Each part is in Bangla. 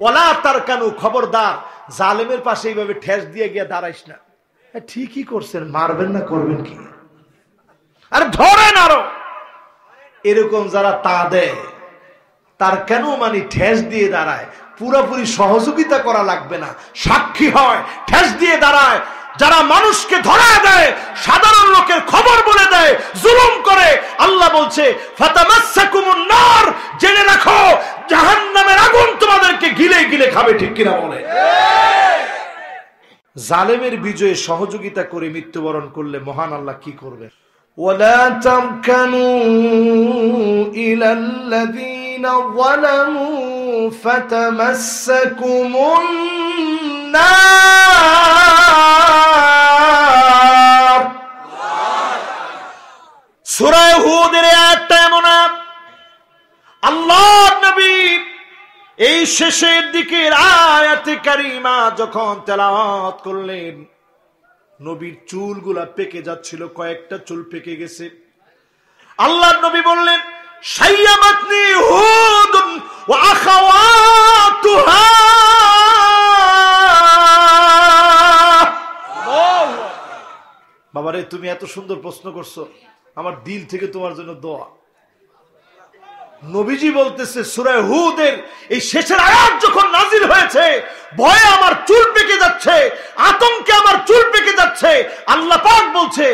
ওয়ালা তারকানু, খবরদার জালেমের পাশে এইভাবে ঠেস দিয়ে গিয়ে দাঁড়াইস না। ঠিকই করছেন, মারবেন না করবেন কি, আরে ধরেন আরো। এরকম যারা তা দেয়, তার কেন মানে ঠেস দিয়ে দাঁড়ায়, পুরোপুরি সহযোগিতা করা লাগবে না, সাক্ষী হয়, ঠেস দিয়ে দাঁড়ায়। যারা মানুষকে ধরায় দেয়, সাধারণ লোকের খবর বলে দেয়, জুলুম করে, আল্লাহ বলছে ফাতামাসসাকুমুন নার, জেনে রাখো জাহান্নামের আগুন তোমাদেরকে গিলে গিলে খাবে। ঠিক কিনা বলে? জালেমের বিজয়ে সহযোগিতা করে মৃত্যুবরণ করলে মহান আল্লাহ কি করবে? ওয়ালা তামকানু ইলাল্লাযীনা যালামু ফাতামাসসাকুমুন নার। সূরা হুদের আয়াতটা এমন, আল্লাহর নবী এই শেষের দিকের আয়াতে কারিমা যখন তেলাওয়াত করলেন, নবীর চুলগুলা পেকে যাচ্ছিল, কয়েকটা চুল পেকে গেছে। আল্লাহর নবী বললেন, শাইয়াবাতনি হুদুন ওয়া আখাওয়াতুহা। বাবারে, তুমি এত সুন্দর প্রশ্ন করছো, আমার দিল থেকে তোমার জন্য দোয়া। নবীজি বলতেছে সূরা হুদের এই শেষের আয়াত যখন নাজিল হয়েছে, ভয়ে আমার চুল পেকে যাচ্ছে, আতঙ্কে আমার চুল পেকে যাচ্ছে। আল্লাহ পাক বলছে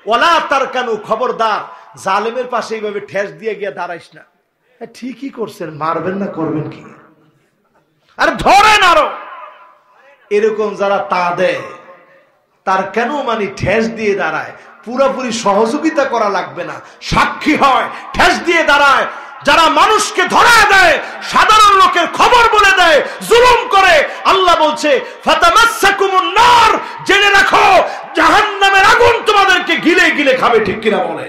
ওয়ালা তারকানু, খবরদার জালেমের পাশে এইভাবে ঠেস দিয়ে গিয়ে দাঁড়াইস না। ঠিকই করছেন, মারবেন না করবেন কি, আরে ধরেন আরো। এরকম যারা তা দেয়, তার কেন মানে ঠেস দিয়ে দাঁড়ায়, পুরোপুরি সহযোগিতা করা লাগবে না, সাক্ষী হয়, ঠেস দিয়ে দাঁড়ায়। যারা মানুষকে ধরায় দেয়, সাধারণ লোকের খবর বলে দেয়, জুলুম করে, আল্লাহ বলছে ফাতামাসসাকুমুন নার, জেনে রাখো জাহান্নামের আগুন তোমাদেরকে গিলে গিলে খাবে। ঠিক কিনা বলে?